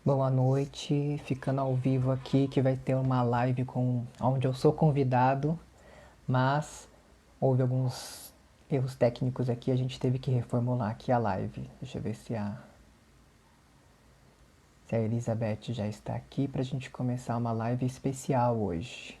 Boa noite, ficando ao vivo aqui que vai ter uma live onde eu sou convidado, mas houve alguns erros técnicos aqui, a gente teve que reformular aqui a live. Deixa eu ver se a Elizabeth já está aqui para a gente começar uma live especial hoje.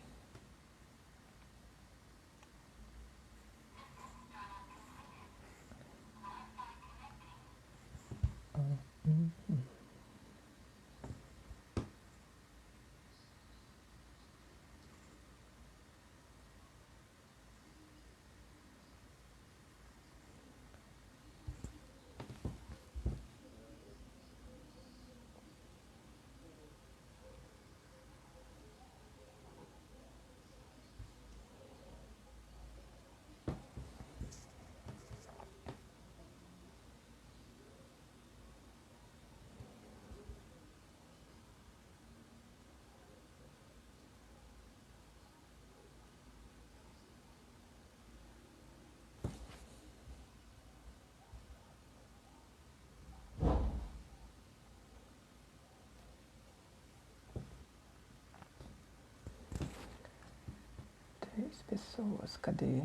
Três pessoas, cadê?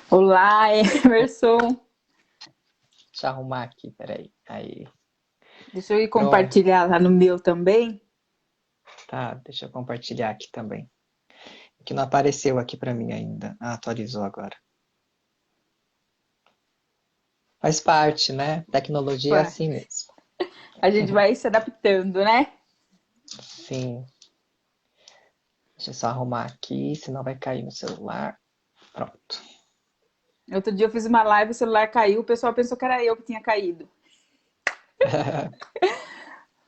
Olá, Emerson. Deixa eu arrumar aqui, peraí. Aí, Deixa eu ir pronto. compartilhar lá no meu também. Tá, deixa eu compartilhar aqui também. Que não apareceu aqui para mim ainda. Ah, atualizou agora. Faz parte, né? Tecnologia é Ué, assim mesmo. a gente vai se adaptando, né? Sim. Deixa eu só arrumar aqui, senão vai cair no celular. Pronto. Outro dia eu fiz uma live, o celular caiu, o pessoal pensou que era eu que tinha caído.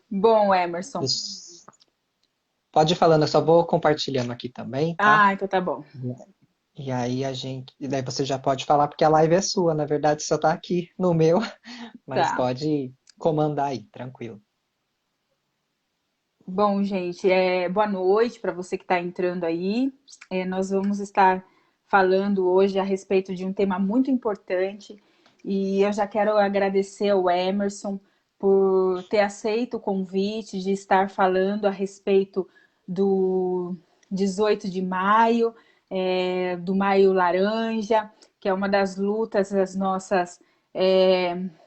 Bom, Emerson. Pode ir falando, eu só vou compartilhando aqui também, tá? Ah, então tá bom. E aí a gente. E daí você já pode falar, porque a live é sua, na verdade só tá aqui no meu, mas Tá. pode comandar aí, tranquilo. Bom, gente, boa noite para você que está entrando aí. Nós vamos estar falando hoje a respeito de um tema muito importante e eu já quero agradecer ao Emerson por ter aceito o convite de estar falando a respeito do 18 de maio, do Maio Laranja, que é uma das lutas das nossas,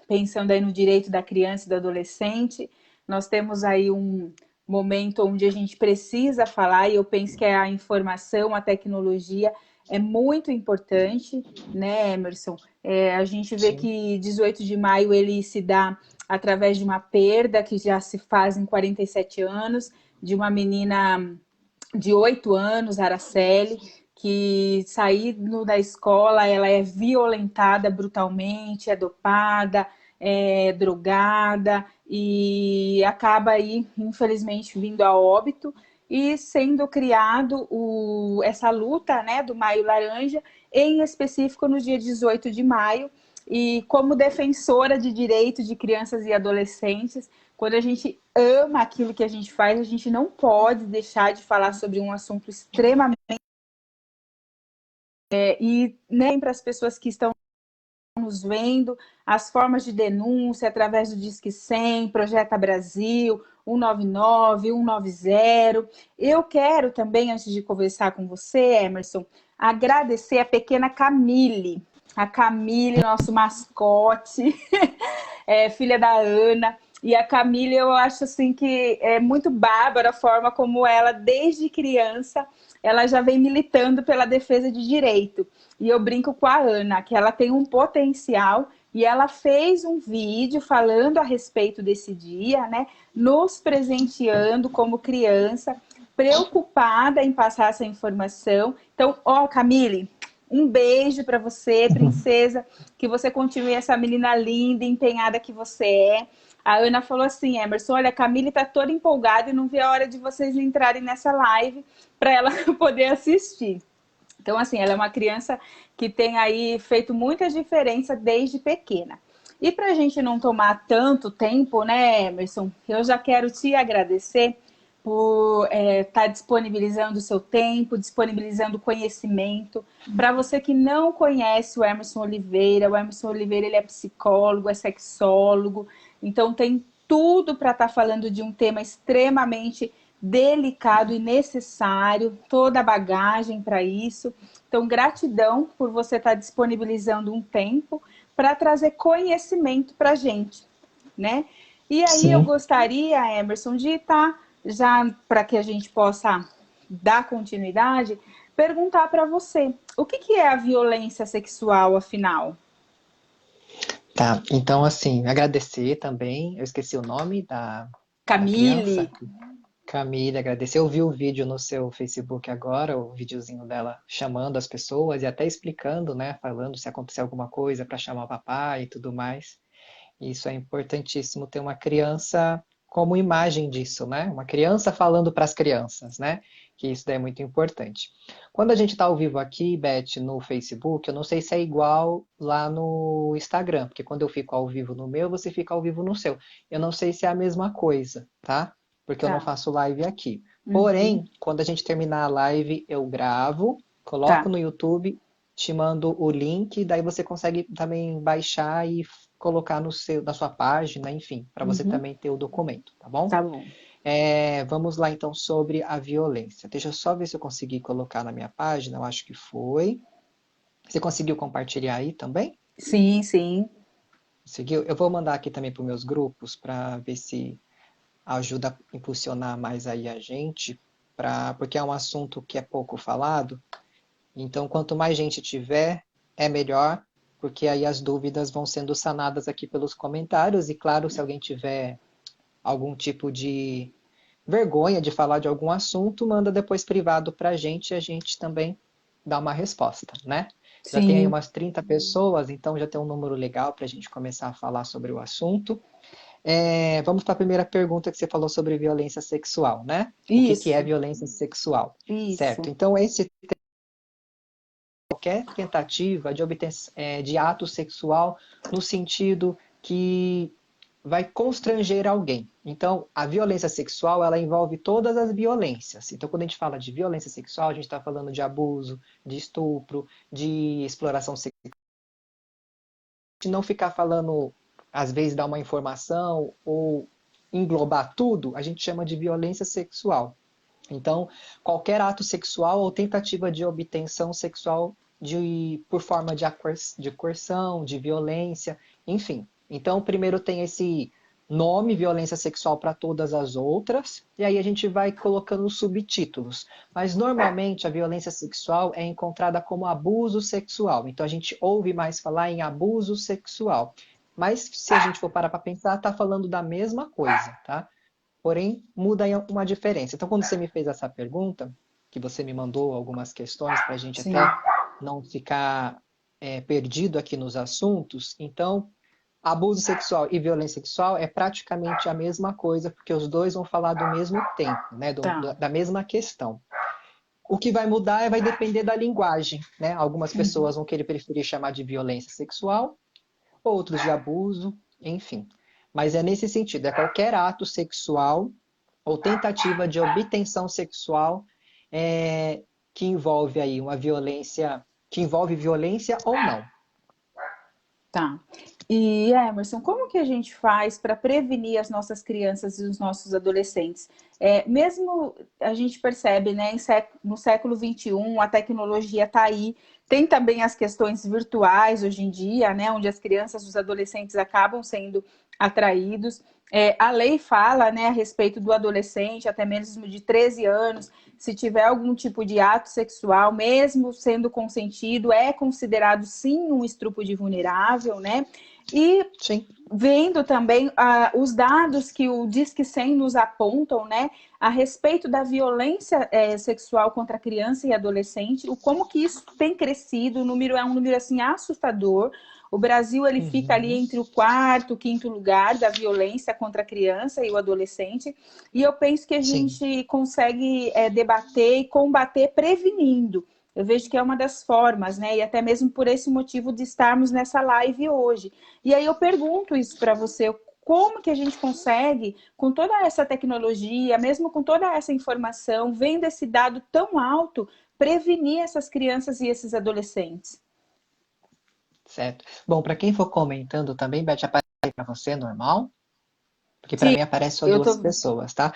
pensando aí no direito da criança e do adolescente. Nós temos aí um momento onde a gente precisa falar, e eu penso que a informação, a tecnologia é muito importante, né, Emerson? A gente vê Sim. que 18 de maio ele se dá através de uma perda que já se faz em 47 anos, de uma menina de 8 anos, Araceli, que saindo da escola, ela é violentada brutalmente, é dopada, é drogada e acaba aí, infelizmente, vindo a óbito e sendo criado essa luta, né, do Maio Laranja, em específico no dia 18 de maio. E como defensora de direitos de crianças e adolescentes, quando a gente ama aquilo que a gente faz, a gente não pode deixar de falar sobre um assunto extremamente. E nem para as pessoas que estão nos vendo, as formas de denúncia através do Disque 100, Projeta Brasil, 199, 190. Eu quero também, antes de conversar com você, Emerson, agradecer a pequena Camille. A Camille, nosso mascote, filha da Ana. E a Camille, eu acho assim que é muito bárbara a forma como ela, desde criança, ela já vem militando pela defesa de direito. E eu brinco com a Ana, que ela tem um potencial e ela fez um vídeo falando a respeito desse dia, né? Nos presenteando como criança, preocupada em passar essa informação. Então, ó, Camille, um beijo para você, princesa, que você continue essa menina linda, empenhada que você é. A Ana falou assim, Emerson, olha, a Camille tá toda empolgada e não vê a hora de vocês entrarem nessa live para ela poder assistir. Então, assim, ela é uma criança que tem aí feito muita diferença desde pequena. E para a gente não tomar tanto tempo, né, Emerson, eu já quero te agradecer por estar disponibilizando o seu tempo, disponibilizando conhecimento. Para você que não conhece o Emerson Oliveira ele é psicólogo, é sexólogo, então tem tudo para estar falando de um tema extremamente delicado e necessário, toda a bagagem para isso. Então, gratidão por você estar disponibilizando um tempo para trazer conhecimento para a gente, né? E aí eu Sim. gostaria, Emerson, de estar, já para que a gente possa dar continuidade, perguntar para você, o que é a violência sexual, afinal? Tá, então assim, agradecer também, eu esqueci o nome da criança, Camille, Camila, agradecer. Eu vi o vídeo no seu Facebook agora, o videozinho dela chamando as pessoas e até explicando, né, falando se acontecer alguma coisa para chamar o papai e tudo mais. Isso é importantíssimo ter uma criança como imagem disso, né? Uma criança falando para as crianças, né? Que isso daí é muito importante. Quando a gente está ao vivo aqui, Beth, no Facebook, eu não sei se é igual lá no Instagram, porque quando eu fico ao vivo no meu, você fica ao vivo no seu. Eu não sei se é a mesma coisa, tá? Porque eu não tá, faço live aqui. uhum, Porém, quando a gente terminar a live, eu gravo, coloco tá, no YouTube, te mando o link, daí você consegue também baixar e colocar na sua página, enfim, para você uhum, também ter o documento, tá bom? tá bom. Vamos lá então sobre a violência. Deixa eu só ver se eu consegui colocar na minha página, eu acho que foi. Você conseguiu compartilhar aí também? Sim, sim, Conseguiu? Eu vou mandar aqui também para os meus grupos para ver se ajuda a impulsionar mais aí a gente, porque é um assunto que é pouco falado. Então, quanto mais gente tiver, é melhor, porque aí as dúvidas vão sendo sanadas aqui pelos comentários. E claro, se alguém tiver algum tipo de vergonha de falar de algum assunto, manda depois privado para a gente também dá uma resposta, né? Já tem aí sim, umas 30 pessoas, então já tem um número legal para a gente começar a falar sobre o assunto. Vamos para a primeira pergunta que você falou sobre violência sexual, né? O que é isso, violência sexual? Certo. isso, Então, esse qualquer tentativa de obter de ato sexual no sentido que vai constranger alguém. Então, a violência sexual, ela envolve todas as violências. Então, quando a gente fala de violência sexual, a gente está falando de abuso, de estupro, de exploração sexual. De não ficar falando, às vezes, dar uma informação ou englobar tudo, a gente chama de violência sexual. Então, qualquer ato sexual ou tentativa de obtenção sexual por forma de coerção, de violência, enfim. Então, primeiro tem esse nome, violência sexual para todas as outras, e aí a gente vai colocando subtítulos. Mas normalmente a violência sexual é encontrada como abuso sexual. Então a gente ouve mais falar em abuso sexual. Mas se a gente for parar para pensar, está falando da mesma coisa, tá? Porém, muda aí uma diferença. Então, quando você me fez essa pergunta, que você me mandou algumas questões para a gente sim, até não ficar perdido aqui nos assuntos, então, abuso sexual e violência sexual é praticamente a mesma coisa, porque os dois vão falar do mesmo tempo, né, tá, da mesma questão. O que vai mudar vai depender da linguagem, né? Algumas pessoas vão querer preferir chamar de violência sexual, outros de abuso, enfim. Mas é nesse sentido, é qualquer ato sexual ou tentativa de obtenção sexual é, que envolve aí uma violência, que envolve violência ou não. tá. E, Emerson, como que a gente faz para prevenir as nossas crianças e os nossos adolescentes? Mesmo a gente percebe, né, no século XXI, a tecnologia está aí, tem também as questões virtuais hoje em dia, né, onde as crianças e os adolescentes acabam sendo atraídos. A lei fala, né, a respeito do adolescente, até mesmo de 13 anos, se tiver algum tipo de ato sexual, mesmo sendo consentido, é considerado sim um estupro de vulnerável, né? E Sim, vendo também os dados que o Disque 100 nos apontam, né, a respeito da violência sexual contra criança e adolescente, o como que isso tem crescido, o número é um número assim assustador. O Brasil ele fica ali uhum, entre o quarto, quinto lugar da violência contra a criança e o adolescente. E eu penso que a sim, gente consegue debater e combater prevenindo. Eu vejo que é uma das formas, né? E até mesmo por esse motivo de estarmos nessa live hoje. E aí eu pergunto isso para você, como que a gente consegue, com toda essa tecnologia, mesmo com toda essa informação, vendo esse dado tão alto, prevenir essas crianças e esses adolescentes? Certo. Bom, para quem for comentando também, Beth, aparece para você normal? Porque para Sim, mim aparece só eu duas tô. pessoas, tá?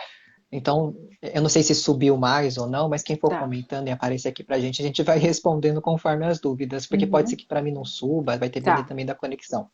Então, eu não sei se subiu mais ou não, mas quem for Tá. comentando e aparecer aqui pra gente, a gente vai respondendo conforme as dúvidas, porque pode ser Uhum. que para mim não suba, vai depender Tá. também da conexão.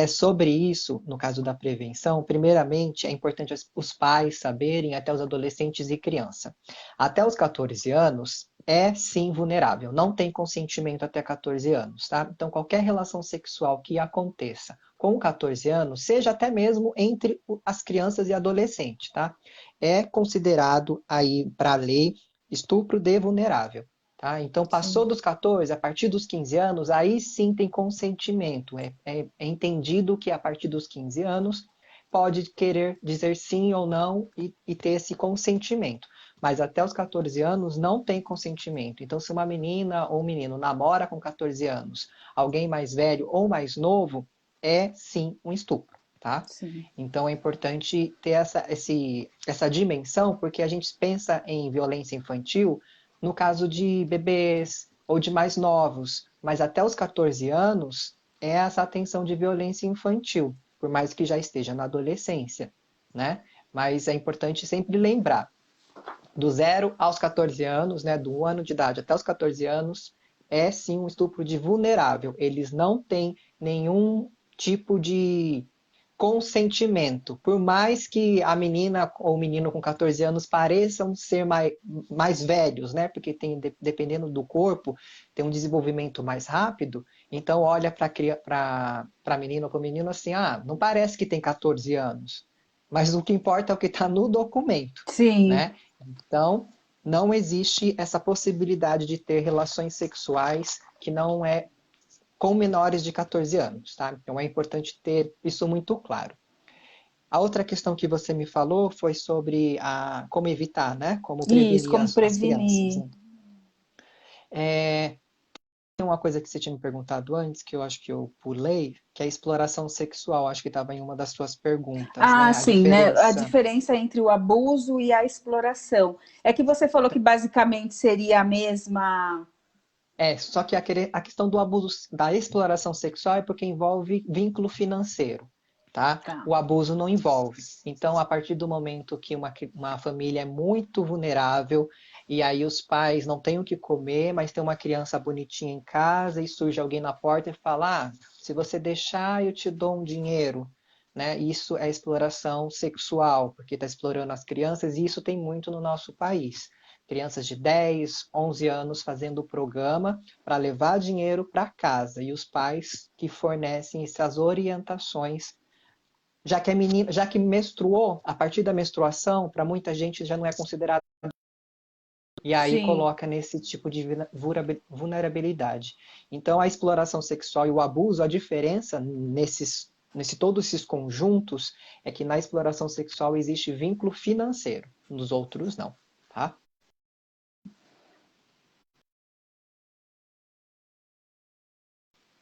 Sobre isso, no caso da prevenção, primeiramente é importante os pais saberem, até os adolescentes e criança. Até os 14 anos é sim vulnerável, não tem consentimento até 14 anos, tá? Então qualquer relação sexual que aconteça com 14 anos, seja até mesmo entre as crianças e adolescentes, tá? É considerado aí para a lei estupro de vulnerável. Tá? Então, passou Sim. dos 14, a partir dos 15 anos, aí sim tem consentimento. É entendido que a partir dos 15 anos pode querer dizer sim ou não e ter esse consentimento. Mas até os 14 anos não tem consentimento. Então, se uma menina ou um menino namora com 14 anos, alguém mais velho ou mais novo, é sim um estupro. Tá? Sim. Então é importante ter essa dimensão, porque a gente pensa em violência infantil no caso de bebês ou de mais novos, mas até os 14 anos é essa atenção de violência infantil, por mais que já esteja na adolescência, né? Mas é importante sempre lembrar, do 0 aos 14 anos, né, do 1 ano de idade até os 14 anos, é sim um estupro de vulnerável. Eles não têm nenhum tipo de consentimento. Por mais que a menina ou o menino com 14 anos pareçam ser mais velhos, né? Porque tem, dependendo do corpo, tem um desenvolvimento mais rápido. Então olha para a menina ou para o menino assim, não parece que tem 14 anos. Mas o que importa é o que está no documento, Sim. né? Então, não existe essa possibilidade de ter relações sexuais que não é com menores de 14 anos, tá? Então é importante ter isso muito claro. A outra questão que você me falou foi sobre como evitar, né? Como Isso, prevenir como as crianças, prevenir. né? Tem uma coisa que você tinha me perguntado antes, que eu acho que eu pulei, que é a exploração sexual. Acho que estava em uma das suas perguntas, Ah, né? A sim, né? A diferença. diferença entre o abuso e a exploração. É que você falou que basicamente seria a mesma. Só que a questão do abuso, da exploração sexual é porque envolve vínculo financeiro, tá? Tá. O abuso não envolve. Então, a partir do momento que uma família é muito vulnerável e aí os pais não têm o que comer, mas tem uma criança bonitinha em casa e surge alguém na porta e fala: se você deixar, eu te dou um dinheiro. Né? Isso é exploração sexual, porque está explorando as crianças e isso tem muito no nosso país crianças de 10, 11 anos fazendo o programa para levar dinheiro para casa e os pais que fornecem essas orientações, já que a menina, já que menstruou, a partir da menstruação, para muita gente já não é considerado e aí Sim. coloca nesse tipo de vulnerabilidade. Então a exploração sexual e o abuso, a diferença nesse todos esses conjuntos é que na exploração sexual existe vínculo financeiro, nos outros não, tá?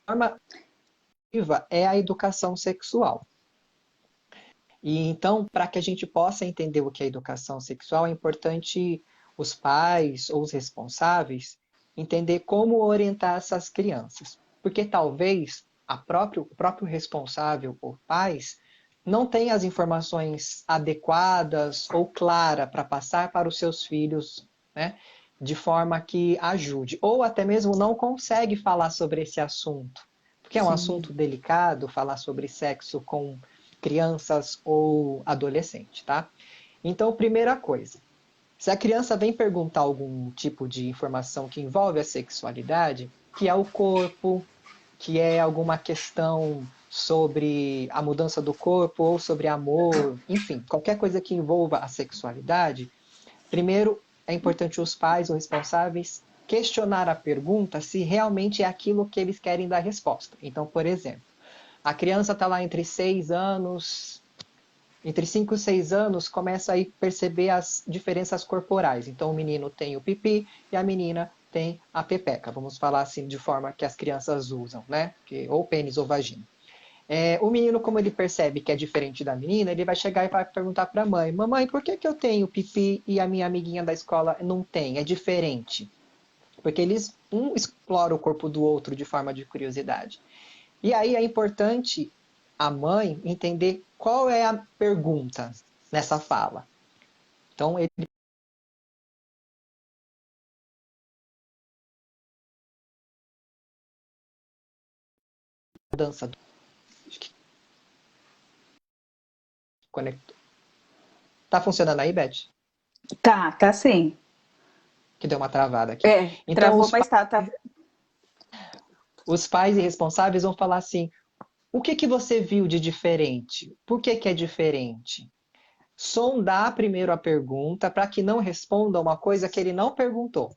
Forma é a educação sexual. E então, para que a gente possa entender o que é educação sexual, é importante os pais ou os responsáveis entender como orientar essas crianças. Porque talvez o próprio responsável por pais não tenha as informações adequadas ou claras para passar para os seus filhos, né? De forma que ajude. Ou até mesmo não consegue falar sobre esse assunto. Porque é um Sim. assunto delicado falar sobre sexo com crianças ou adolescentes, tá? Então, primeira coisa, se a criança vem perguntar algum tipo de informação que envolve a sexualidade, que é o corpo, que é alguma questão sobre a mudança do corpo ou sobre amor, enfim, qualquer coisa que envolva a sexualidade, primeiro é importante os pais ou responsáveis questionar a pergunta se realmente é aquilo que eles querem dar resposta. Então, por exemplo, a criança está lá entre 6 anos, entre 5 e 6 anos, começa a perceber as diferenças corporais. Então, o menino tem o pipi e a menina tem a pepeca. Vamos falar assim de forma que as crianças usam, né? Ou pênis ou vagina. O menino, como ele percebe que é diferente da menina, ele vai chegar e vai perguntar para a mãe: Mamãe, por que eu tenho pipi e a minha amiguinha da escola não tem? É diferente. Porque um explora o corpo do outro de forma de curiosidade. E aí é importante a mãe entender qual é a pergunta nessa fala. Então, ele dança do conector. Tá funcionando aí, Beth? Tá sim. Que deu uma travada aqui. Então, Travou, mas tá. os pais irresponsáveis vão falar assim: o que você viu de diferente? Por que é diferente? Sondar primeiro a pergunta para que não responda uma coisa que ele não perguntou,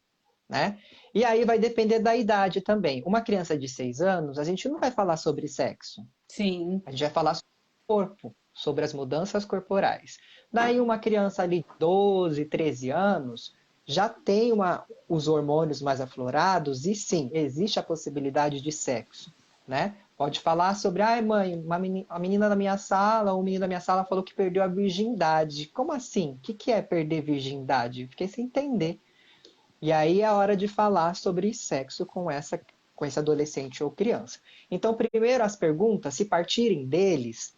né? E aí vai depender da idade também. Uma criança de 6 anos, a gente não vai falar sobre sexo. Sim. A gente vai falar sobre o corpo, sobre as mudanças corporais. Daí uma criança ali de 12, 13 anos já tem os hormônios mais aflorados e sim, existe a possibilidade de sexo, né? Pode falar sobre, ai mãe, a menina da minha sala, ou o menino da minha sala falou que perdeu a virgindade. Como assim? O que é perder virgindade? Fiquei sem entender. E aí é a hora de falar sobre sexo com esse adolescente ou criança. Então, primeiro as perguntas, se partirem deles,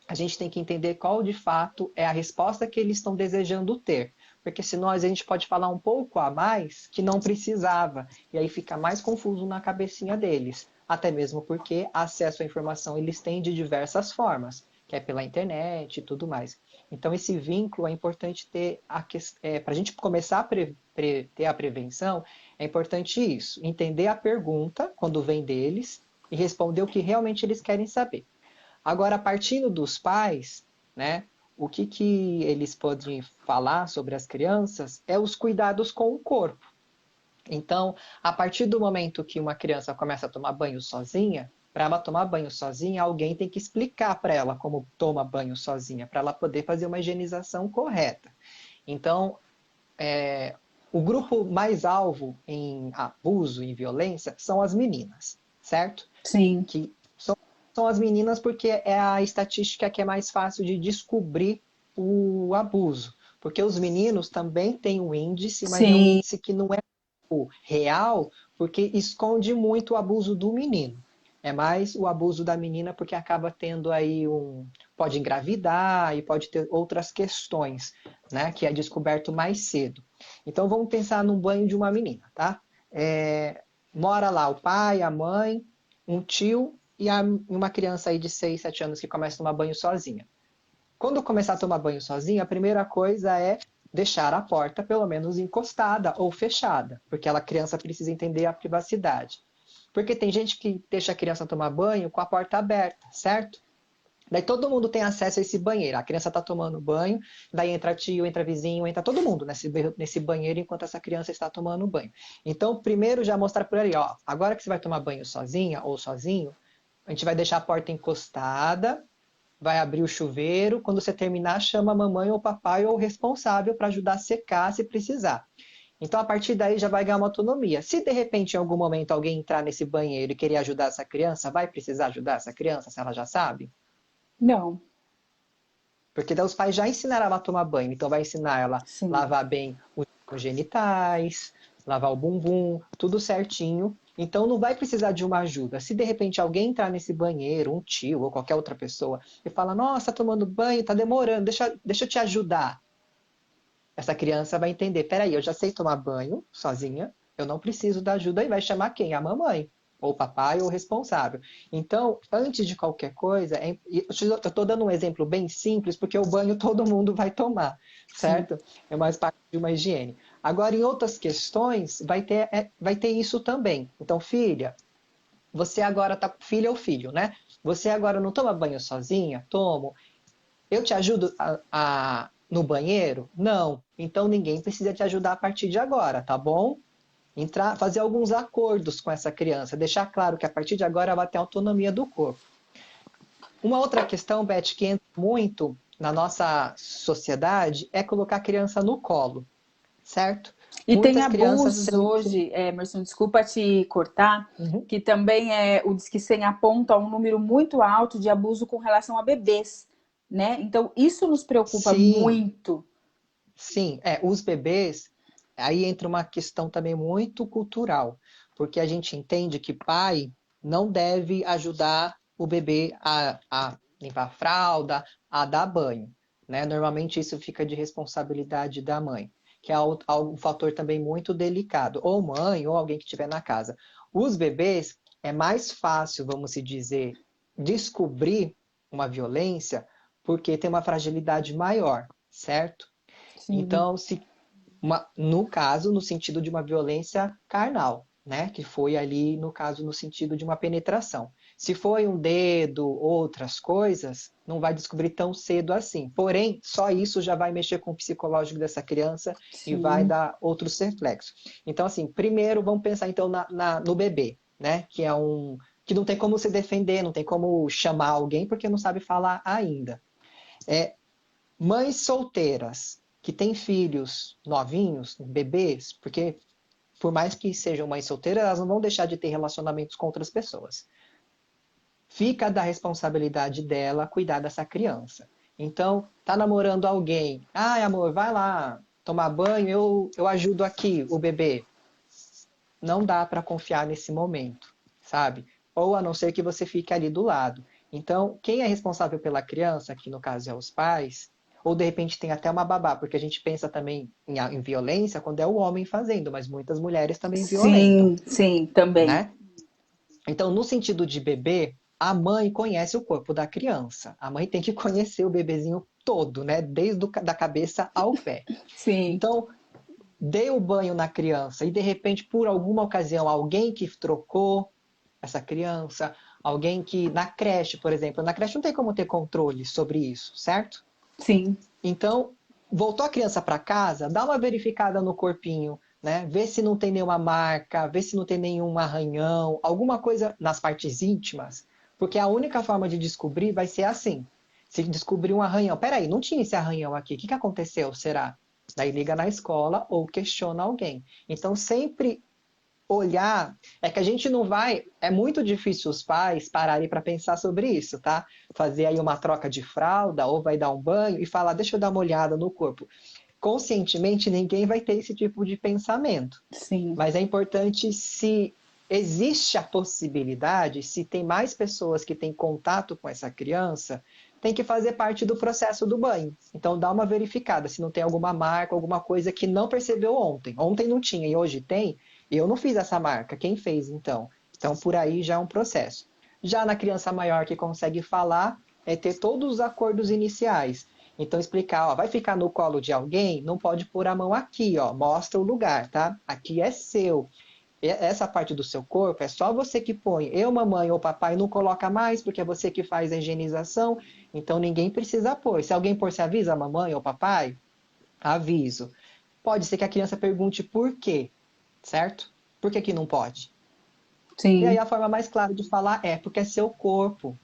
a gente tem que entender qual de fato é a resposta que eles estão desejando ter. Porque senão a gente pode falar um pouco a mais que não precisava. E aí fica mais confuso na cabecinha deles. Até mesmo porque acesso à informação eles têm de diversas formas, que é pela internet e tudo mais. Então esse vínculo é importante ter para a gente começar a ter a prevenção, é importante isso, entender a pergunta quando vem deles e responder o que realmente eles querem saber. Agora, partindo dos pais, né, o que eles podem falar sobre as crianças é os cuidados com o corpo. Então, a partir do momento que uma criança começa a tomar banho sozinha, para ela tomar banho sozinha, alguém tem que explicar para ela como toma banho sozinha, para ela poder fazer uma higienização correta. Então, o grupo mais alvo em abuso e violência são as meninas, certo? Sim. Que são as meninas porque é a estatística que é mais fácil de descobrir o abuso. Porque os meninos também têm um índice, mas é um Sim. índice que não é real, porque esconde muito o abuso do menino. É mais o abuso da menina porque acaba tendo aí pode engravidar e pode ter outras questões, né? Que é descoberto mais cedo. Então vamos pensar no banho de uma menina, tá? Mora lá o pai, a mãe, um tio e uma criança aí de 6, 7 anos que começa a tomar banho sozinha. Quando começar a tomar banho sozinha, a primeira coisa é deixar a porta pelo menos encostada ou fechada, porque a criança precisa entender a privacidade. Porque tem gente que deixa a criança tomar banho com a porta aberta, certo? Daí todo mundo tem acesso a esse banheiro. A criança está tomando banho, daí entra tio, entra vizinho, entra todo mundo nesse banheiro enquanto essa criança está tomando banho. Então, primeiro já mostrar por ali, ó, agora que você vai tomar banho sozinha ou sozinho, a gente vai deixar a porta encostada, vai abrir o chuveiro, quando você terminar, chama a mamãe ou papai ou o responsável para ajudar a secar se precisar. Então, a partir daí já vai ganhar uma autonomia. Se de repente, em algum momento, alguém entrar nesse banheiro e querer ajudar essa criança, vai precisar ajudar essa criança, se ela já sabe? Não. Porque daí os pais já ensinaram ela a tomar banho, então vai ensinar ela a Sim. lavar bem os genitais, lavar o bumbum, tudo certinho. Então não vai precisar de uma ajuda. Se de repente alguém entrar nesse banheiro, um tio ou qualquer outra pessoa, e fala: Nossa, tá tomando banho, tá demorando, deixa eu te ajudar. Essa criança vai entender: Peraí, eu já sei tomar banho sozinha, eu não preciso da ajuda e vai chamar quem? A mamãe, ou o papai, ou o responsável. Então, antes de qualquer coisa, eu estou dando um exemplo bem simples, porque o banho todo mundo vai tomar, Sim. certo? É mais parte de uma higiene. Agora, em outras questões, vai ter isso também. Então, filha, você agora tá. Filha ou filho, né? Você agora não toma banho sozinha? Tomo. Eu te ajudo no banheiro? Não. Então ninguém precisa te ajudar a partir de agora, tá bom? Fazer alguns acordos com essa criança, deixar claro que a partir de agora ela vai ter autonomia do corpo. Uma outra questão, Beth, que entra muito na nossa sociedade é colocar a criança no colo, certo? E tem Muitas crianças abusos sentem. hoje, Emerson, desculpa te cortar, Uhum. que também o Disque 100 aponta um número muito alto de abuso com relação a bebês, né? Então, isso nos preocupa Sim, muito. sim, os bebês, aí entra uma questão também muito cultural, porque a gente entende que pai não deve ajudar o bebê a limpar a fralda, a dar banho, né? Normalmente isso fica de responsabilidade da mãe, que é um fator também muito delicado, ou mãe, ou alguém que estiver na casa. Os bebês é mais fácil, vamos se dizer, descobrir uma violência porque tem uma fragilidade maior, certo? Sim, Então, no caso, no sentido de uma violência carnal, né? Que foi ali, no caso, no sentido de uma penetração. Se foi um dedo, outras coisas, não vai descobrir tão cedo assim. Porém, só isso já vai mexer com o psicológico dessa criança e vai sim, dar outros reflexos. Então, assim, primeiro vamos pensar então no bebê, né? Que não tem como se defender, não tem como chamar alguém porque não sabe falar ainda. Mães solteiras que têm filhos novinhos, bebês, porque por mais que sejam mães solteiras, elas não vão deixar de ter relacionamentos com outras pessoas. Fica da responsabilidade dela cuidar dessa criança. Então, tá namorando alguém. Ai, amor, vai lá tomar banho, eu ajudo aqui o bebê. Não dá para confiar nesse momento, sabe? Ou a não ser que você fique ali do lado. Então, quem é responsável pela criança, que no caso é os pais, ou de repente tem até uma babá, porque a gente pensa também em violência quando é o homem fazendo, mas muitas mulheres também violentam, sim, sim, também. né? Então, no sentido de bebê, a mãe conhece o corpo da criança. A mãe tem que conhecer o bebezinho todo, né? Desde da cabeça ao pé. Sim, Então, dei o banho na criança e de repente, por alguma ocasião, alguém que trocou essa criança, alguém que na creche, por exemplo, na creche não tem como ter controle sobre isso, certo? sim, Então, voltou a criança para casa, dá uma verificada no corpinho, né? Vê se não tem nenhuma marca, vê se não tem nenhum arranhão, alguma coisa nas partes íntimas, porque a única forma de descobrir vai ser assim. Se descobrir um arranhão, peraí, não tinha esse arranhão aqui, o que aconteceu? Será? Daí liga na escola ou questiona alguém. Então, sempre olhar, é que a gente não vai, é muito difícil os pais pararem para pensar sobre isso, tá? Fazer aí uma troca de fralda ou vai dar um banho e falar, deixa eu dar uma olhada no corpo. Conscientemente, ninguém vai ter esse tipo de pensamento. sim. Mas é importante se existe a possibilidade, se tem mais pessoas que têm contato com essa criança, tem que fazer parte do processo do banho. Então dá uma verificada se não tem alguma marca, alguma coisa que não percebeu ontem. Ontem não tinha e hoje tem. Eu não fiz essa marca. Quem fez então? Então por aí já é um processo. Já na criança maior que consegue falar, é ter todos os acordos iniciais. Então explicar, ó, vai ficar no colo de alguém, não pode pôr a mão aqui, ó, mostra o lugar, tá? Aqui é seu. Essa parte do seu corpo é só você que põe. Eu, mamãe ou papai não coloca mais porque é você que faz a higienização, então ninguém precisa pôr. Se alguém pôr, se avisa a mamãe ou papai, aviso. Pode ser que a criança pergunte por quê, certo? Por que que não pode? E aí Sim, a forma mais clara de falar é porque é seu corpo.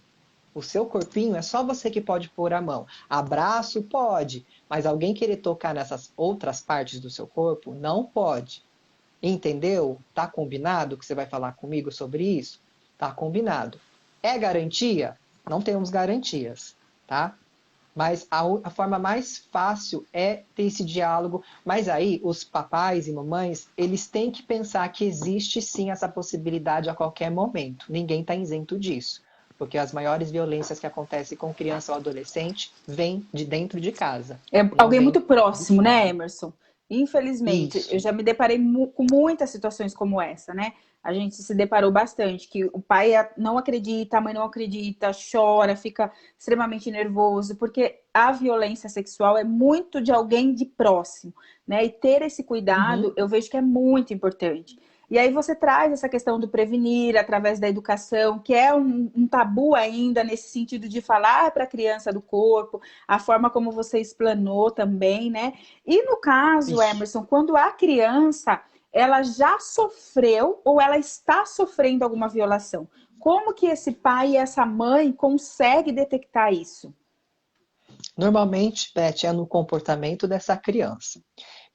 O seu corpinho é só você que pode pôr a mão. Abraço pode, mas alguém querer tocar nessas outras partes do seu corpo não pode. Entendeu? Tá combinado que você vai falar comigo sobre isso? Tá combinado. É garantia? Não temos garantias, tá? Mas a forma mais fácil é ter esse diálogo. Mas aí, os papais e mamães, eles têm que pensar que existe sim essa possibilidade a qualquer momento. Ninguém está isento disso. Porque as maiores violências que acontecem com criança ou adolescente vêm de dentro de casa, é não alguém muito vem de próximo, né, fora. Emerson? Infelizmente, eu Isso. já me deparei com muitas situações como essa, né? A gente se deparou bastante, que o pai não acredita, a mãe não acredita, chora, fica extremamente nervoso, porque a violência sexual é muito de alguém de próximo, né? E ter esse cuidado, Uhum. eu vejo que é muito importante. E aí você traz essa questão do prevenir através da educação, que é um tabu ainda nesse sentido de falar para a criança do corpo, a forma como você explanou também, né? E no caso, Isso. Emerson, quando a criança ela já sofreu ou ela está sofrendo alguma violação, como que esse pai e essa mãe conseguem detectar isso? Normalmente, Beth, é no comportamento dessa criança.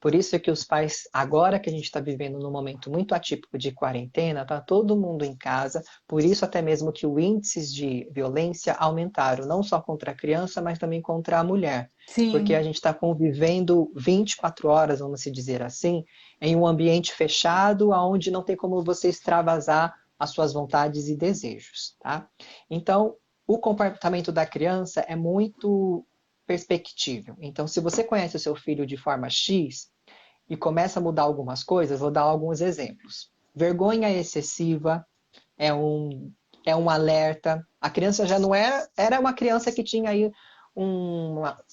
Por isso é que os pais, agora que a gente está vivendo num momento muito atípico de quarentena, tá todo mundo em casa, por isso até mesmo que os índices de violência aumentaram, não só contra a criança, mas também contra a mulher. Porque a Sim. gente está convivendo 24 horas, vamos se dizer assim, em um ambiente fechado, onde não tem como você extravasar as suas vontades e desejos, tá? Então, o comportamento da criança é muito perspectível. Então, se você conhece o seu filho de forma X e começa a mudar algumas coisas, vou dar alguns exemplos. Vergonha excessiva é um alerta. A criança já não era uma criança que tinha aí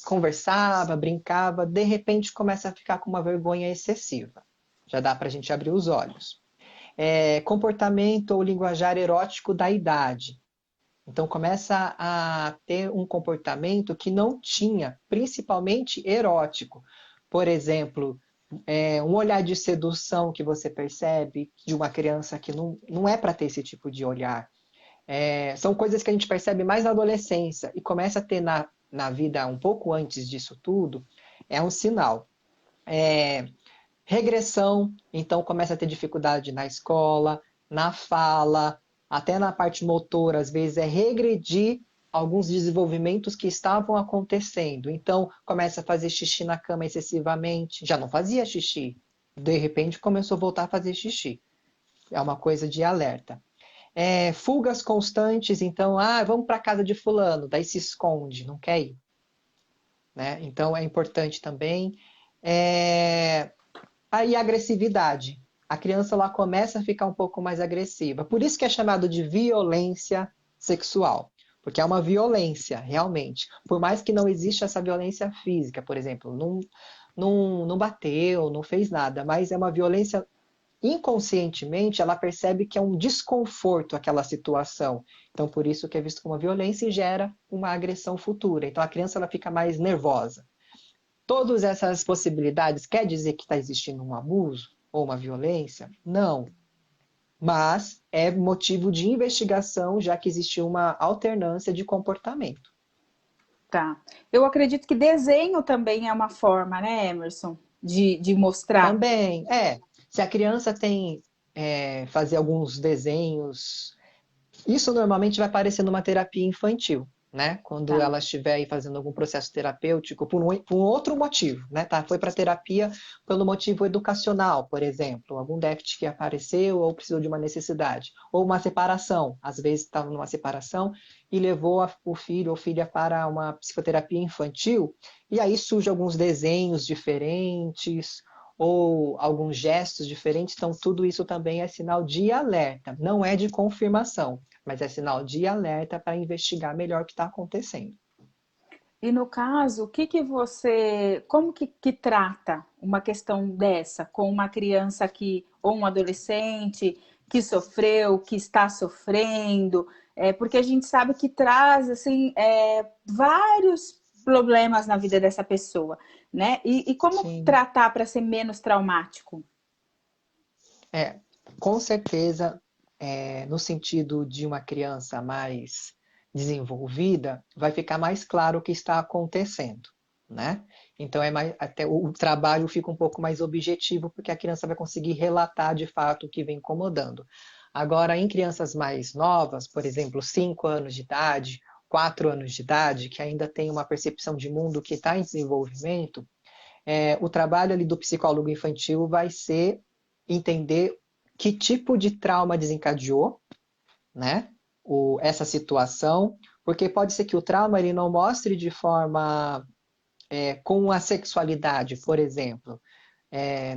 conversava, brincava, de repente começa a ficar com uma vergonha excessiva. Já dá para a gente abrir os olhos. Comportamento ou linguajar erótico da idade. Então começa a ter um comportamento que não tinha, principalmente erótico. Por exemplo, um olhar de sedução que você percebe de uma criança que não é para ter esse tipo de olhar. São coisas que a gente percebe mais na adolescência e começa a ter na vida um pouco antes disso tudo, é um sinal. Regressão, então começa a ter dificuldade na escola, na fala, até na parte motora, às vezes é regredir alguns desenvolvimentos que estavam acontecendo. Então começa a fazer xixi na cama excessivamente, já não fazia xixi, de repente começou a voltar a fazer xixi. É uma coisa de alerta. Fugas constantes, então, vamos para casa de fulano, daí se esconde, não quer ir. Né? Então é importante também. Aí a agressividade. A criança lá começa a ficar um pouco mais agressiva. Por isso que é chamado de violência sexual. Porque é uma violência, realmente. Por mais que não exista essa violência física, por exemplo, não bateu, não fez nada, mas é uma violência inconscientemente, ela percebe que é um desconforto aquela situação. Então, por isso que é visto como uma violência e gera uma agressão futura. Então, a criança ela fica mais nervosa. Todas essas possibilidades quer dizer que está existindo um abuso ou uma violência? Não. Mas é motivo de investigação, já que existiu uma alternância de comportamento. Tá. Eu acredito que desenho também é uma forma, né, Emerson, de mostrar. Também, se a criança tem fazer alguns desenhos, isso normalmente vai aparecer numa terapia infantil, né? Quando Tá. ela estiver aí fazendo algum processo terapêutico por um outro motivo, né? Tá? Foi para terapia pelo motivo educacional, por exemplo, algum déficit que apareceu ou precisou de uma necessidade, ou uma separação, às vezes estava numa separação e levou o filho ou filha para uma psicoterapia infantil, e aí surgem alguns desenhos diferentes ou alguns gestos diferentes, então tudo isso também é sinal de alerta, não é de confirmação, mas é sinal de alerta para investigar melhor o que está acontecendo. E no caso, o que que você, como que trata uma questão dessa com uma criança que, ou um adolescente que sofreu, que está sofrendo? Porque a gente sabe que traz, assim, vários problemas na vida dessa pessoa, né? E como Sim, tratar para ser menos traumático? é, com certeza, no sentido de uma criança mais desenvolvida, vai ficar mais claro o que está acontecendo, né? Então até o trabalho fica um pouco mais objetivo, porque a criança vai conseguir relatar de fato o que vem incomodando. Agora, em crianças mais novas, por exemplo, 5 anos de idade, 4 anos de idade, que ainda tem uma percepção de mundo que está em desenvolvimento, o trabalho ali do psicólogo infantil vai ser entender que tipo de trauma desencadeou, né? Essa situação, porque pode ser que o trauma ele não mostre de forma com a sexualidade, por exemplo,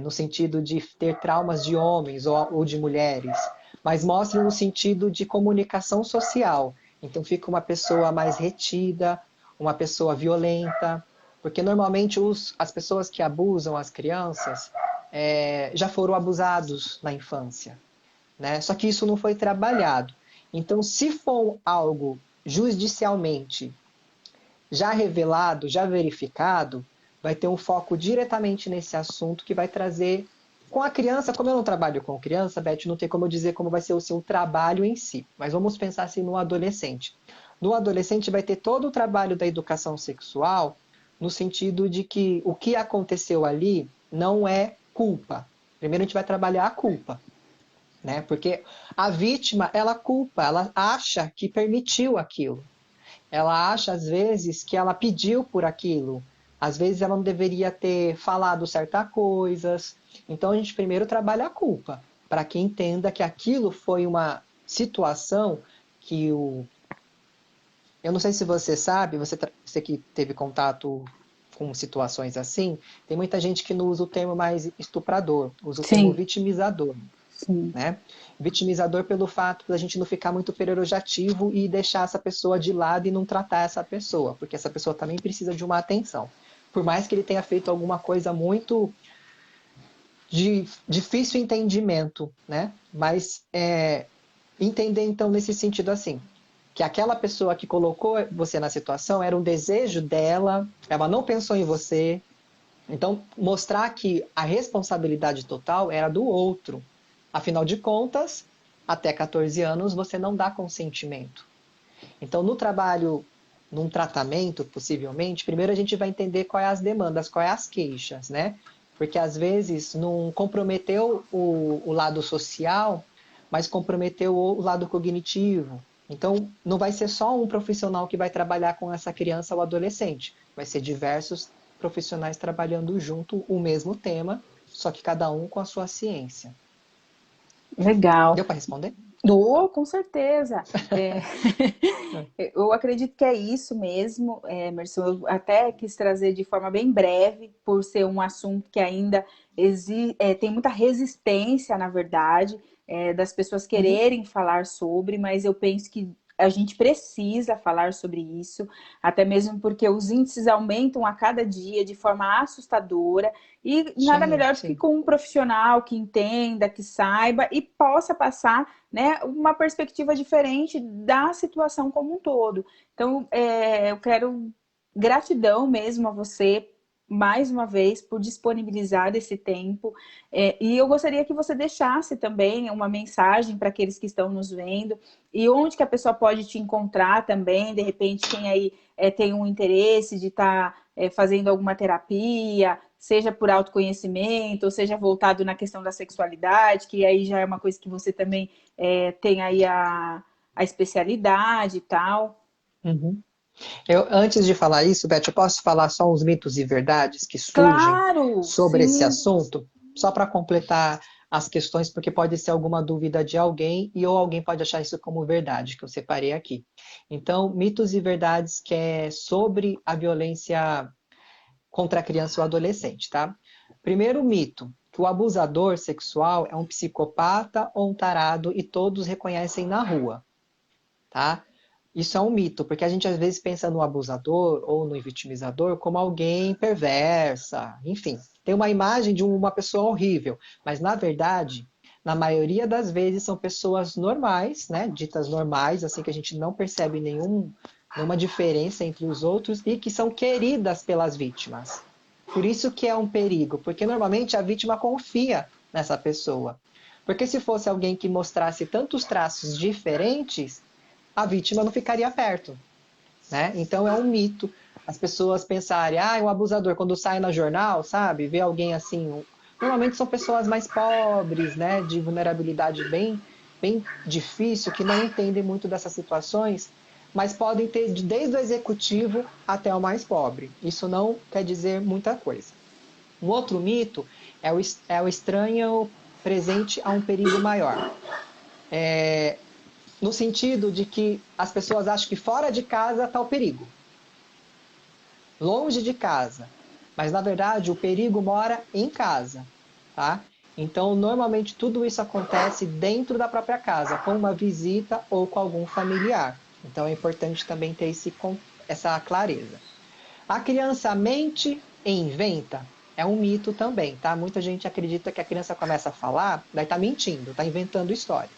no sentido de ter traumas de homens ou de mulheres, mas mostre no sentido de comunicação social. Então fica uma pessoa mais retida, uma pessoa violenta, porque normalmente as pessoas que abusam as crianças já foram abusados na infância, né? Só que isso não foi trabalhado. Então, se for algo judicialmente já revelado, já verificado, vai ter um foco diretamente nesse assunto que vai trazer com a criança. Como eu não trabalho com criança, Beth, não tem como eu dizer como vai ser o seu trabalho em si, mas vamos pensar assim no adolescente. No adolescente vai ter todo o trabalho da educação sexual, no sentido de que o que aconteceu ali não é culpa. Primeiro a gente vai trabalhar a culpa, né? Porque a vítima, ela culpa, ela acha que permitiu aquilo. Ela acha, às vezes, que ela pediu por aquilo. Às vezes ela não deveria ter falado certas coisas. Então a gente primeiro trabalha a culpa, para que entenda que aquilo foi uma situação que o... Eu não sei se você sabe, você que teve contato com situações assim, tem muita gente que não usa o termo mais estuprador, usa o termo Sim, vitimizador, sim. né? Vitimizador pelo fato da gente não ficar muito perorojativo e deixar essa pessoa de lado e não tratar essa pessoa, porque essa pessoa também precisa de uma atenção. Por mais que ele tenha feito alguma coisa muito de difícil entendimento, né? Mas entender então nesse sentido assim, que aquela pessoa que colocou você na situação era um desejo dela, ela não pensou em você. Então, mostrar que a responsabilidade total era do outro. Afinal de contas, até 14 anos você não dá consentimento. Então, no trabalho, num tratamento, possivelmente, primeiro a gente vai entender quais as demandas, quais as queixas, né? Porque às vezes não comprometeu o lado social, mas comprometeu o lado cognitivo. Então, não vai ser só um profissional que vai trabalhar com essa criança ou adolescente, vai ser diversos profissionais trabalhando junto o mesmo tema, só que cada um com a sua ciência. Legal. Deu para responder? Oh, com certeza. Eu acredito que é isso mesmo, Emerson. Eu até quis trazer de forma bem breve, por ser um assunto que ainda tem muita resistência, na verdade, das pessoas Uhum. quererem falar sobre, mas eu penso que a gente precisa falar sobre isso, até mesmo porque os índices aumentam a cada dia de forma assustadora, e nada Sim, melhor do que sim. com um profissional que entenda, que saiba e possa passar, né, uma perspectiva diferente da situação como um todo. Então, eu quero gratidão mesmo a você, mais uma vez, por disponibilizar esse tempo. E eu gostaria que você deixasse também uma mensagem para aqueles que estão nos vendo, e onde que a pessoa pode te encontrar também, de repente, quem aí tem um interesse de estar fazendo alguma terapia, seja por autoconhecimento, ou seja voltado na questão da sexualidade, que aí já é uma coisa que você também tem aí a especialidade e tal. Uhum. Antes de falar isso, Beth, eu posso falar só uns mitos e verdades que surgem Claro, sobre esse sim. assunto? Só para completar as questões, porque pode ser alguma dúvida de alguém ou alguém pode achar isso como verdade, que eu separei aqui. Então, mitos e verdades que é sobre a violência contra a criança ou adolescente, tá? Primeiro mito, que o abusador sexual é um psicopata ou um tarado e todos reconhecem na rua, tá? Isso é um mito, porque a gente às vezes pensa no abusador ou no vitimizador como alguém perversa, enfim, tem uma imagem de uma pessoa horrível, mas na verdade, na maioria das vezes são pessoas normais, né, ditas normais, assim que a gente não percebe nenhuma diferença entre os outros e que são queridas pelas vítimas. Por isso que é um perigo, porque normalmente a vítima confia nessa pessoa. Porque se fosse alguém que mostrasse tantos traços diferentes, a vítima não ficaria perto, né? Então é um mito as pessoas pensarem, um abusador quando sai no jornal, sabe, vê alguém assim, normalmente são pessoas mais pobres, né, de vulnerabilidade bem difícil, que não entendem muito dessas situações, mas podem ter desde o executivo até o mais pobre. Isso não quer dizer muita coisa. Um outro mito é o estranho presente a um perigo maior. No sentido de que as pessoas acham que fora de casa está o perigo, longe de casa. Mas, na verdade, o perigo mora em casa, tá? Então, normalmente, tudo isso acontece dentro da própria casa, com uma visita ou com algum familiar. Então, é importante também ter essa clareza. A criança mente e inventa. É um mito também, tá? Muita gente acredita que a criança começa a falar, daí tá mentindo, tá inventando história.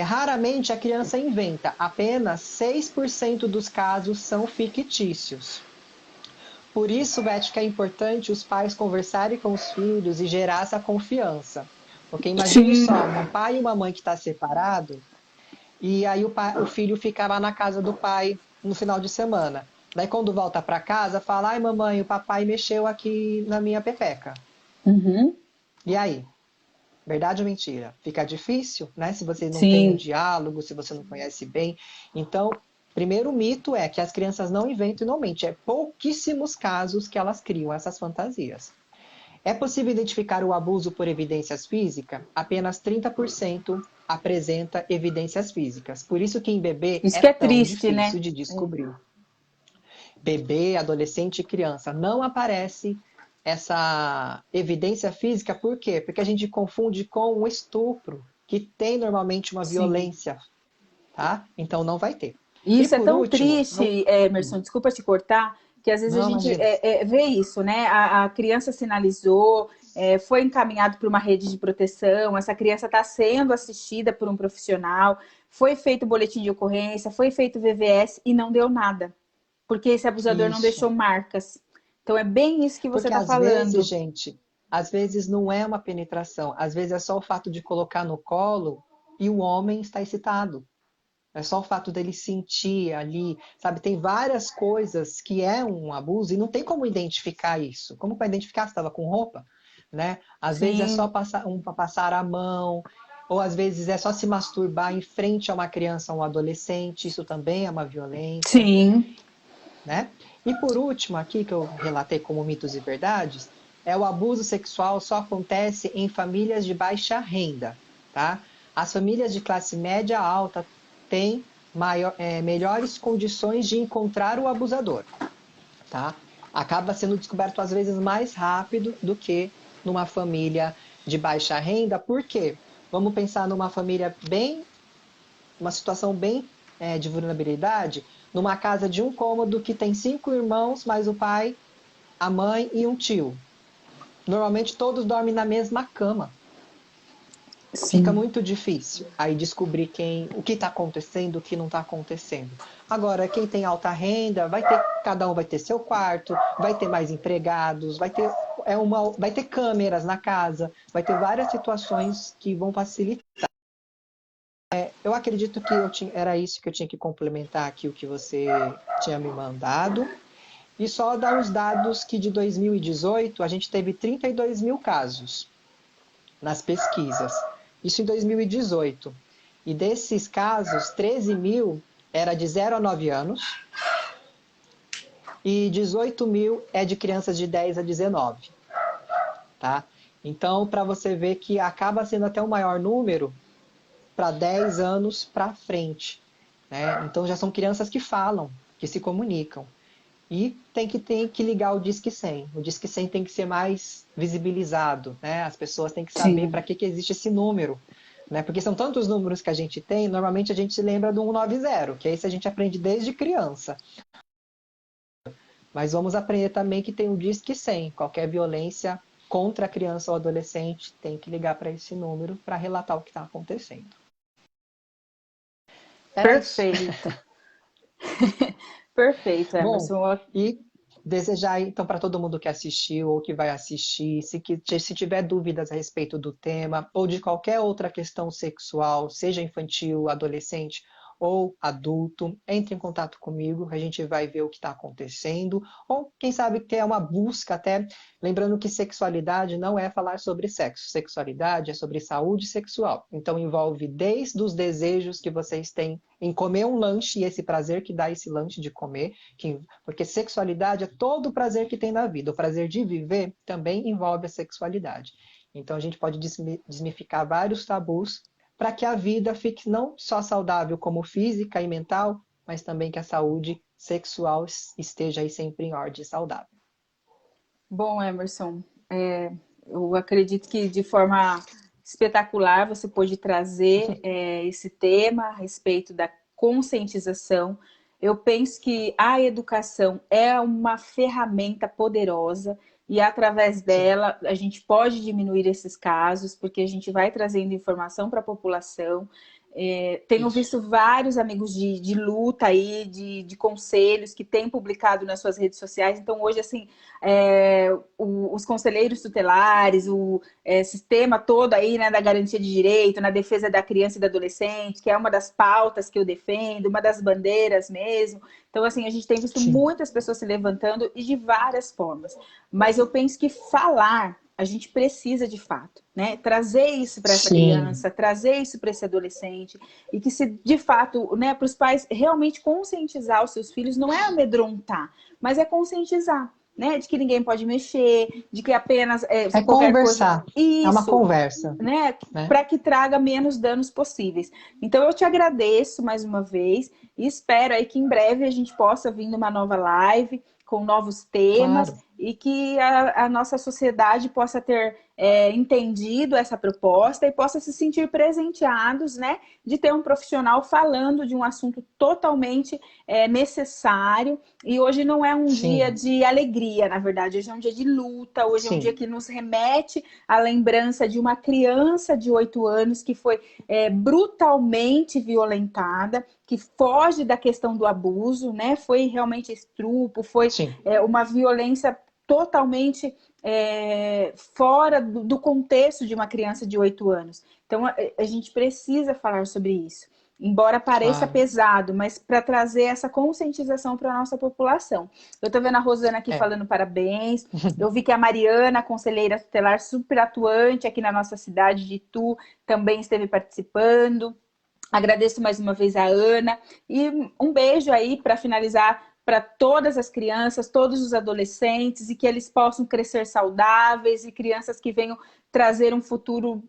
Raramente a criança inventa, apenas 6% dos casos são fictícios. Por isso, Beth, que é importante os pais conversarem com os filhos e gerar essa confiança. Porque imagine Sim, só, um pai e uma mãe que está separado e aí o filho ficava na casa do pai no final de semana. Daí quando volta para casa, fala, ai mamãe, o papai mexeu aqui na minha pepeca. Uhum. E aí? Verdade ou mentira? Fica difícil, né? Se você não tem um Sim, diálogo, se você não conhece bem. Então, primeiro mito é que as crianças não inventam e não mentem. É pouquíssimos casos que elas criam essas fantasias. É possível identificar o abuso por evidências físicas? Apenas 30% apresenta evidências físicas. Por isso que em bebê isso é que é tão triste, né? difícil de descobrir. Bebê, adolescente e criança não aparece essa evidência física, por quê? Porque a gente confunde com um estupro, que tem normalmente uma Sim. violência, tá? Então não vai ter. E E isso é por tão último, triste, Emerson, desculpa te cortar, que às vezes a não gente imagina. vê isso, né? A criança sinalizou, foi encaminhado para uma rede de proteção, essa criança está sendo assistida por um profissional, foi feito boletim de ocorrência, foi feito VVS e não deu nada, porque esse abusador não Isso. deixou marcas. Então é bem isso que você Porque está às vezes, falando. gente, às vezes não é uma penetração, às vezes é só o fato de colocar no colo e o homem está excitado. É só o fato dele sentir ali, sabe? Tem várias coisas que é um abuso e não tem como identificar isso. Como para identificar se estava com roupa, né? Às vezes é só Sim, passar a mão, ou às vezes é só se masturbar em frente a uma criança ou um adolescente. Isso também é uma violência, sim, né? E por último, aqui que eu relatei como mitos e verdades, é o abuso sexual só acontece em famílias de baixa renda, tá? As famílias de classe média alta têm melhores condições de encontrar o abusador, tá? Acaba sendo descoberto às vezes mais rápido do que numa família de baixa renda. Por quê? Vamos pensar numa família bem, uma situação bem de vulnerabilidade, numa casa de um cômodo que tem 5 irmãos, mais o pai, a mãe e um tio. Normalmente todos dormem na mesma cama. Fica sim. muito difícil aí descobrir o que está acontecendo, o que não está acontecendo. Agora, quem tem alta renda, cada um vai ter seu quarto, vai ter mais empregados, vai ter câmeras na casa, vai ter várias situações que vão facilitar. Eu acredito que era isso que eu tinha que complementar aqui o que você tinha me mandado. E só dar os dados que de 2018 a gente teve 32 mil casos nas pesquisas. Isso em 2018. E desses casos, 13 mil era de 0 a 9 anos e 18 mil é de crianças de 10 a 19. Tá? Então, para você ver que acaba sendo até o maior número para 10 anos para frente. Né? Então, já são crianças que falam, que se comunicam. E tem que ligar o Disque 100. O Disque 100 tem que ser mais visibilizado, né? As pessoas têm que saber Sim. para que existe esse número, né? Porque são tantos números que a gente tem, normalmente a gente se lembra do 190, que é esse a gente aprende desde criança. Mas vamos aprender também que tem o Disque 100. Qualquer violência contra a criança ou adolescente tem que ligar para esse número para relatar o que está acontecendo. Era isso. Perfeito. Perfeito, Bom, Emerson. e desejar então para todo mundo que assistiu ou que vai assistir, se tiver dúvidas a respeito do tema ou de qualquer outra questão sexual, seja infantil, adolescente ou adulto, entre em contato comigo, que a gente vai ver o que está acontecendo, ou quem sabe ter uma busca até, lembrando que sexualidade não é falar sobre sexo, sexualidade é sobre saúde sexual, então envolve desde os desejos que vocês têm em comer um lanche e esse prazer que dá esse lanche de comer, porque sexualidade é todo o prazer que tem na vida. O prazer de viver também envolve a sexualidade. Então a gente pode desmificar vários tabus para que a vida fique não só saudável como física e mental, mas também que a saúde sexual esteja aí sempre em ordem saudável. Bom, Emerson, eu acredito que de forma espetacular você pôde trazer esse tema a respeito da conscientização. Eu penso que a educação é uma ferramenta poderosa e através Sim, dela a gente pode diminuir esses casos, porque a gente vai trazendo informação para a população. Tenho Isso. visto vários amigos de luta aí, de conselhos que têm publicado nas suas redes sociais. Então, hoje, assim, os conselheiros tutelares, o sistema todo aí, né, da garantia de direito, na defesa da criança e do adolescente, que é uma das pautas que eu defendo, uma das bandeiras mesmo. Então, assim, a gente tem visto Sim, muitas pessoas se levantando e de várias formas. Mas eu penso que falar a gente precisa de fato, né? Trazer isso para essa sim, criança, trazer isso para esse adolescente, e que se de fato, né, para os pais realmente conscientizar os seus filhos, não é amedrontar, mas é conscientizar, né? De que ninguém pode mexer, de que apenas é qualquer coisa. conversar, é uma Isso, conversa, né? né? Para que traga menos danos possíveis. Então eu te agradeço mais uma vez e espero aí que em breve a gente possa vir numa nova live com novos temas Claro, e que a nossa sociedade possa ter entendido essa proposta e possa se sentir presenteados, né, de ter um profissional falando de um assunto totalmente necessário. E hoje não é um dia sim, de alegria, na verdade, hoje é um dia de luta, hoje é um dia sim, que nos remete à lembrança de uma criança de 8 anos que foi brutalmente violentada, que foge da questão do abuso, né? Foi realmente estupro, foi sim. uma violência totalmente fora do contexto de uma criança de 8 anos. Então, a gente precisa falar sobre isso. Embora pareça Claro. pesado, mas para trazer essa conscientização para a nossa população. Eu estou vendo a Rosana aqui É. falando parabéns. Eu vi que a Mariana, a conselheira tutelar super atuante aqui na nossa cidade de Itu, também esteve participando. Agradeço mais uma vez a Ana e um beijo aí para finalizar para todas as crianças, todos os adolescentes e que eles possam crescer saudáveis e crianças que venham trazer um futuro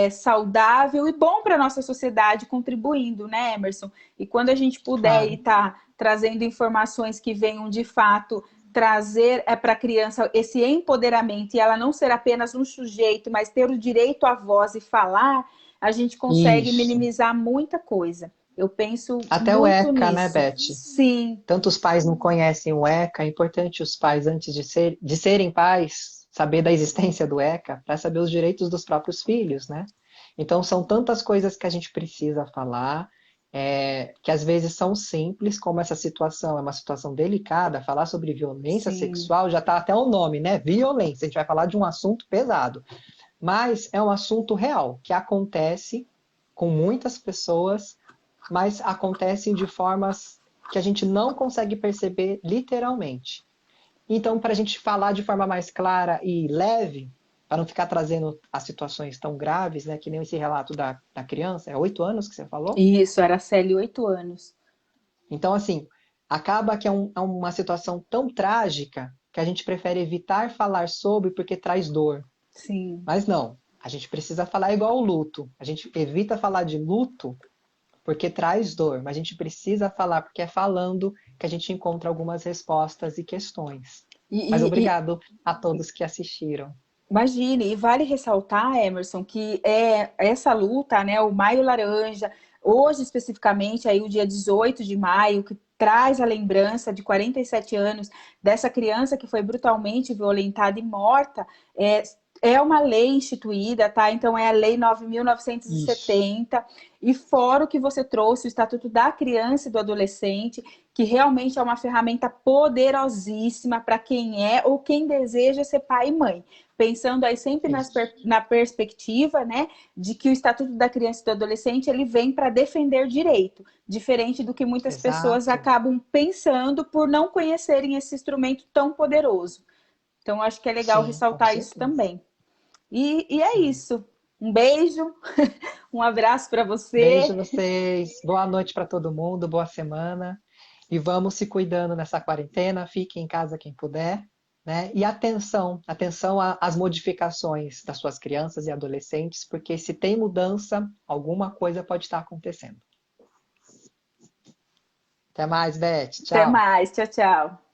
saudável e bom para a nossa sociedade, contribuindo, né, Emerson? E quando a gente puder Claro. estar trazendo informações que venham de fato trazer para a criança esse empoderamento e ela não ser apenas um sujeito, mas ter o direito à voz e falar, a gente consegue Isso. minimizar muita coisa. Eu penso Até o muito ECA, né, nisso. Beth? Sim, Tantos pais não conhecem o ECA, é importante os pais, antes de serem pais, saber da existência do ECA, para saber os direitos dos próprios filhos, né? Então, são tantas coisas que a gente precisa falar, que às vezes são simples, como essa situação é uma situação delicada, falar sobre violência sim. sexual já está até o nome, né? Violência, a gente vai falar de um assunto pesado, mas é um assunto real, que acontece com muitas pessoas, mas acontecem de formas que a gente não consegue perceber literalmente. Então, para a gente falar de forma mais clara e leve, para não ficar trazendo as situações tão graves, né, que nem esse relato da criança, é 8 anos que você falou? Isso, Araceli, 8 anos. Então, assim, acaba que é uma situação tão trágica que a gente prefere evitar falar sobre porque traz dor. Sim. Mas não, a gente precisa falar igual o luto. A gente evita falar de luto porque traz dor, mas a gente precisa falar porque é falando que a gente encontra algumas respostas e questões. E, Mas e, obrigado a todos que assistiram. Imagine, e vale ressaltar, Emerson, que essa luta, né, o Maio Laranja, hoje especificamente, aí o dia 18 de maio, que traz a lembrança de 47 anos dessa criança que foi brutalmente violentada e morta, é uma lei instituída, tá? Então é a Lei 9.970, e Isso. setenta, e fora o que você trouxe, o Estatuto da Criança e do Adolescente, que realmente é uma ferramenta poderosíssima para quem é ou quem deseja ser pai e mãe, pensando aí sempre Isso. na perspectiva, né, de que o Estatuto da Criança e do Adolescente ele vem para defender direito, diferente do que muitas pessoas Exato. acabam pensando por não conhecerem esse instrumento tão poderoso. Então, acho que é legal Sim, com ressaltar isso certeza. também. E é Sim. isso. Um beijo, um abraço para Beijo você. vocês. Boa noite para todo mundo, boa semana. E vamos se cuidando nessa quarentena. Fique em casa quem puder, né? E atenção, atenção às modificações das suas crianças e adolescentes, porque se tem mudança, alguma coisa pode estar acontecendo. Até mais, Beth. Até Tchau. mais. Tchau, tchau.